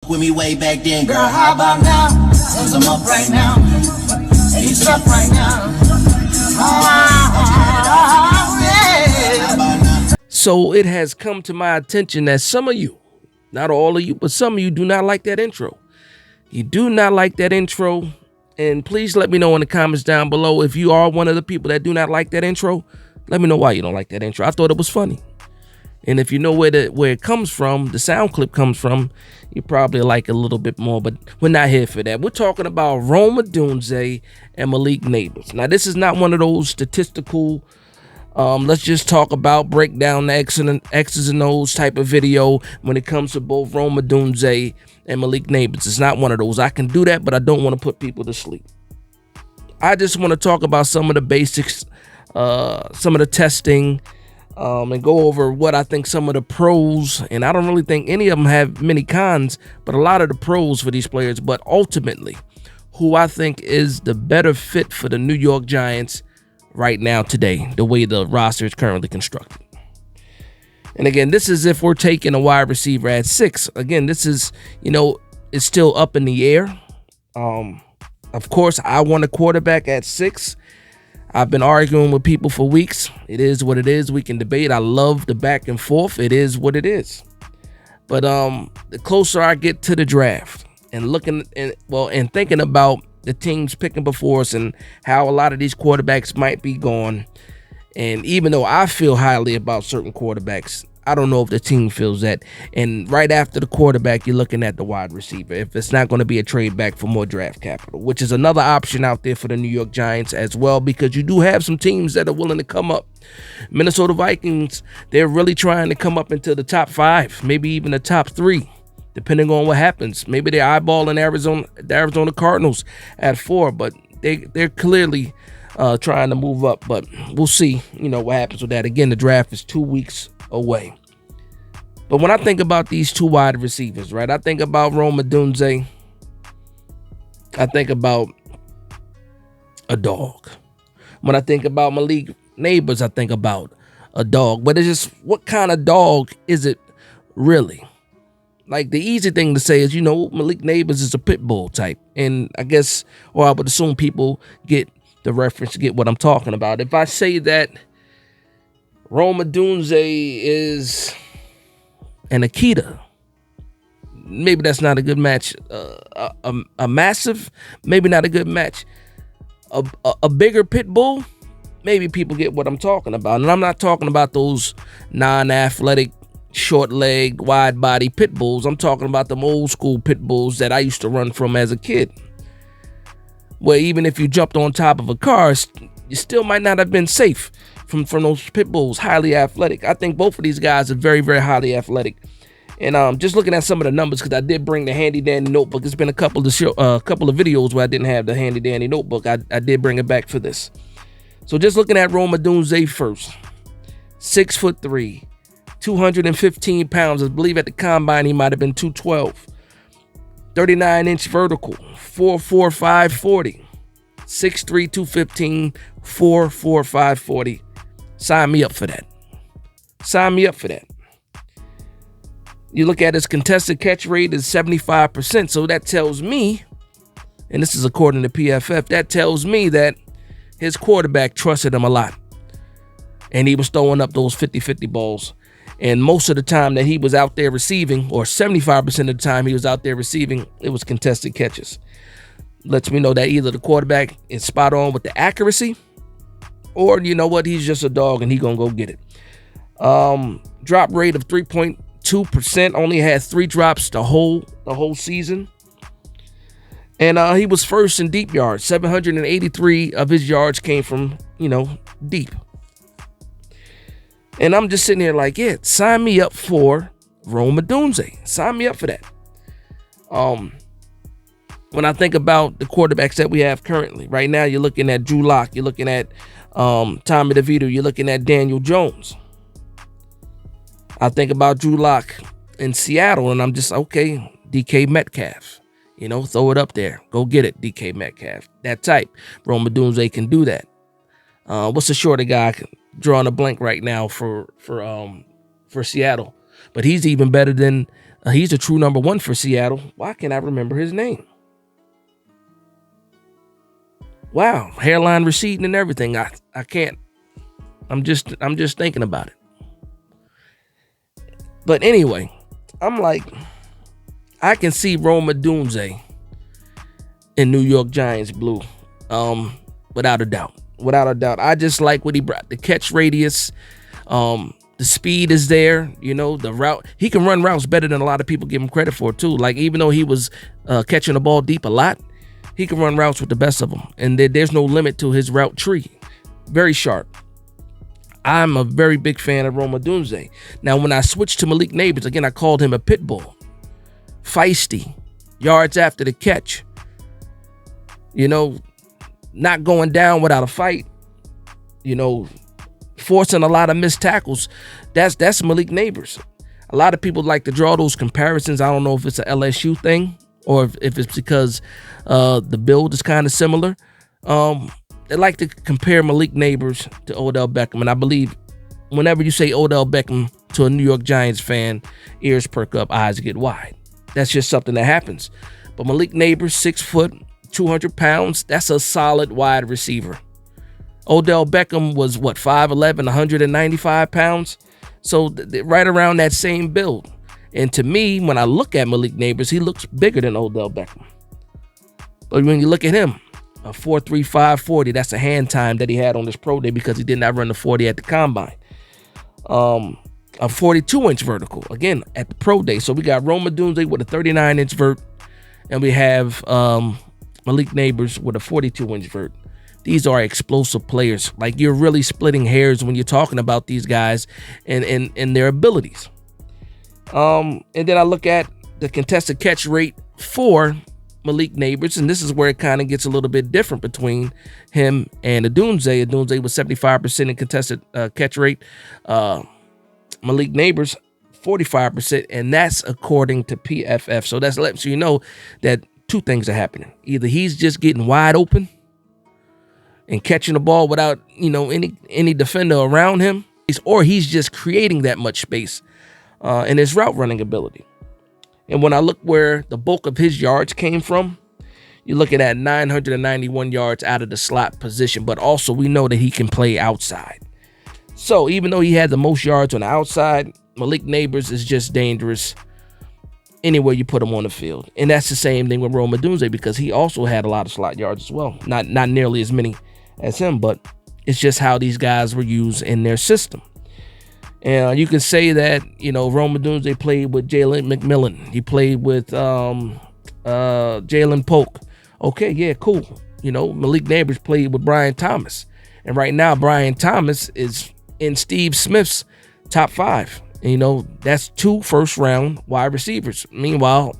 with me way back then, girl. How about now? Cause I'm up right now. He's up right now. So it has come to my attention that some of you, not all of you, but some of you do not like that intro. You do not like that intro. And please let me know in the comments down below if you are one of the people that do not like that intro. Let me know why you don't like that intro. I thought it was funny. And if you know where it comes from, the sound clip comes from, you probably like it a little bit more, but we're not here for that. We're talking about Odunze and Malik Nabers. Now, this is not one of those statistical, let's just talk about, break down the X's and O's type of video when it comes to both Odunze and Malik Nabers. It's not one of those. I can do that, but I don't want to put people to sleep. I just want to talk about some of the basics, some of the testing, and go over what I think some of the pros, and I don't really think any of them have many cons, but a lot of the pros for these players, but ultimately who I think is the better fit for the New York Giants right now today, the way the roster is currently constructed. And again, this is if we're taking a wide receiver at 6. Again, this is, it's still up in the air. Of course, I want a quarterback at 6. I've been arguing with people for weeks. It is what it is. We can debate. I love the back and forth. It is what it is. But the closer I get to the draft and looking and thinking about the teams picking before us and how a lot of these quarterbacks might be gone, and even though I feel highly about certain quarterbacks, I don't know if the team feels that. And right after the quarterback, you're looking at the wide receiver, if it's not going to be a trade back for more draft capital, which is another option out there for the New York Giants as well, because you do have some teams that are willing to come up. Minnesota Vikings, they're really trying to come up into the top 5, maybe even the top 3, depending on what happens. Maybe they're eyeballing the Arizona Cardinals at 4, but they're clearly trying to move up. But we'll see, what happens with that. Again, the draft is 2 weeks away. But when I think about these two wide receivers, right, I think about Odunze. I think about a dog. When I think about Malik Nabers, I think about a dog. But it's just, what kind of dog is it really? Like, the easy thing to say is, Malik Nabers is a pit bull type. And I guess, or I would assume people get the reference, get what I'm talking about. If I say that Odunze is an Akita, maybe that's not a good match. A massive, maybe not a good match. A bigger pit bull, maybe people get what I'm talking about. And I'm not talking about those non-athletic, short-legged, wide-body pit bulls. I'm talking about them old-school pit bulls that I used to run from as a kid, where even if you jumped on top of a car, you still might not have been safe from those pit bulls. Highly athletic. I think both of these guys are very, very highly athletic. And just looking at some of the numbers, because I did bring the handy dandy notebook. It's been a couple of videos where I didn't have the handy dandy notebook. I did bring it back for this. So just looking at Odunze first, 6'3", 215 pounds. I believe at the combine he might have been 212. 39-inch vertical, 4'4", 540. 6'3", 215, 4'4", 540. Sign me up for that. Sign me up for that. You look at his contested catch rate is 75%. So that tells me, and this is according to PFF, that tells me that his quarterback trusted him a lot. And he was throwing up those 50-50 balls. And most of the time that he was out there receiving, or 75% of the time he was out there receiving, it was contested catches. Lets me know that either the quarterback is spot on with the accuracy, or he's just a dog and he's gonna go get it. Drop rate of 3.2%. Only had 3 drops the whole season. And he was first in deep yards. 783 of his yards came from, deep. And I'm just sitting here like, yeah, sign me up for Odunze. Sign me up for that. When I think about the quarterbacks that we have currently, right now you're looking at Drew Lock, you're looking at Tommy DeVito, you're looking at Daniel Jones. I think about Drew Lock in Seattle, and I'm just, okay, DK Metcalf. Throw it up there. Go get it, DK Metcalf. That type. Odunze can do that. What's the shorter guy? Drawing a blank right now for Seattle. But he's even better than He's the true number one for Seattle. Why can't I remember his name? Wow, hairline receding and everything. I can't. I'm just thinking about it. But anyway, I'm like, I can see Rome Odunze in New York Giants blue, without a doubt. Without a doubt. I just like what he brought. The catch radius, the speed is there. You know, the route. He can run routes better than a lot of people give him credit for too. Like, even though he was catching the ball deep a lot, he can run routes with the best of them. And there's no limit to his route tree. Very sharp. I'm a very big fan of Rome Odunze. Now, when I switched to Malik Nabers, again, I called him a pit bull. Feisty. Yards after the catch. You know, not going down without a fight. You know, forcing a lot of missed tackles. That's Malik Nabers. A lot of people like to draw those comparisons. I don't know if it's an LSU thing or if it's because the build is kind of similar. They like to compare Malik Nabers to Odell Beckham. And I believe whenever you say Odell Beckham to a New York Giants fan, ears perk up, eyes get wide. That's just something that happens. But Malik Nabers, 6 foot, 200 pounds, that's a solid wide receiver. Odell Beckham was, 5'11", 195 pounds? So right around that same build. And to me, when I look at Malik Nabers, he looks bigger than Odell Beckham. But when you look at him, a 4.35 40, that's a hand time that he had on his pro day because he did not run the 40 at the combine. A 42-inch vertical, again, at the pro day. So we got Rome Odunze with a 39-inch vert, and we have Malik Nabers with a 42-inch vert. These are explosive players. Like, you're really splitting hairs when you're talking about these guys and their abilities. And then I look at the contested catch rate for Malik Nabers, and this is where it kind of gets a little bit different between him and Odunze. Odunze was 75% in contested catch rate. Malik Nabers, 45%, and that's according to PFF. So that lets you know that two things are happening. Either he's just getting wide open and catching the ball without, any defender around him, or he's just creating that much space in his route running ability. And when I look where the bulk of his yards came from, you're looking at 991 yards out of the slot position. But also, we know that he can play outside. So even though he had the most yards on the outside, Malik Nabers is just dangerous anywhere you put him on the field. And that's the same thing with Rome Odunze, because he also had a lot of slot yards as well. Not nearly as many as him, but it's just how these guys were used in their system. And you can say that, Rome Odunze played with Jalen McMillan. He played with Jalen Polk. Okay, yeah, cool. Malik Nabers played with Brian Thomas. And right now, Brian Thomas is in Steve Smith's top 5. That's 2 first-round wide receivers. Meanwhile,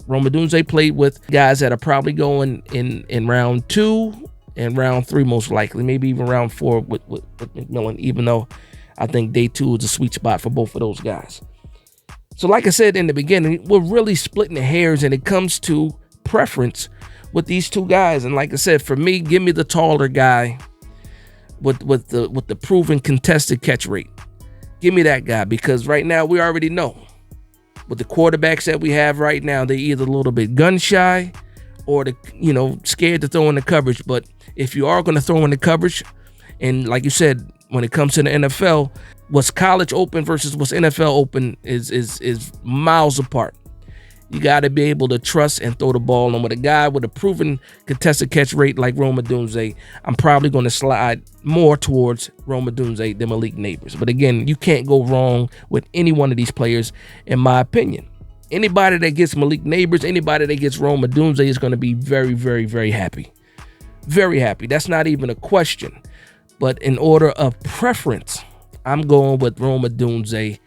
Rome Odunze played with guys that are probably going in round 2 and round 3 most likely. Maybe even round 4 with McMillan, even though I think day 2 is a sweet spot for both of those guys. So like I said in the beginning, we're really splitting the hairs when it comes to preference with these two guys. And like I said, for me, give me the taller guy with the proven contested catch rate. Give me that guy, because right now we already know with the quarterbacks that we have right now, they're either a little bit gun shy or scared to throw in the coverage. But if you are going to throw in the coverage, and like you said, when it comes to the NFL, what's college open versus what's NFL open is miles apart. You got to be able to trust and throw the ball. And with a guy with a proven contested catch rate like Rome Odunze, I'm probably going to slide more towards Rome Odunze than Malik Nabers. But again, you can't go wrong with any one of these players, in my opinion. Anybody that gets Malik Nabers, anybody that gets Rome Odunze is going to be very, very, very happy. Very happy. That's not even a question. But in order of preference, I'm going with Rome Odunze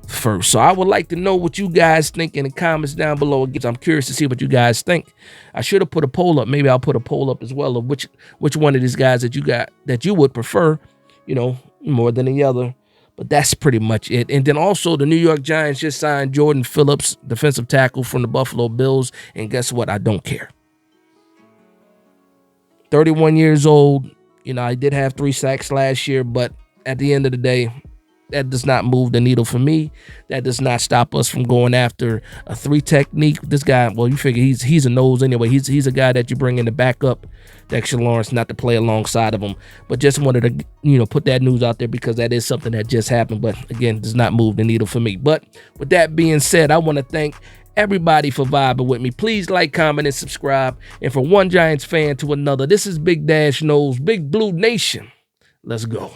first. So I would like to know what you guys think in the comments down below. I'm curious to see what you guys think. I should have put a poll up. Maybe I'll put a poll up as well of which one of these guys that you would prefer, more than the other. But that's pretty much it. And then also the New York Giants just signed Jordan Phillips, defensive tackle from the Buffalo Bills. And guess what? I don't care. 31 years old. I did have 3 sacks last year, but at the end of the day, That does not move the needle for me. That does not stop us from going after a 3 technique. This guy, well, you figure he's a nose anyway. He's a guy that you bring in to back up Dexter Lawrence, not to play alongside of him. But just wanted to, put that news out there because that is something that just happened. But again, does not move the needle for me. But with that being said, I want to thank everybody for vibing with me. Please like, comment, and subscribe. And for one Giants fan to another, this is Big Dash Knows, Big Blue Nation. Let's go.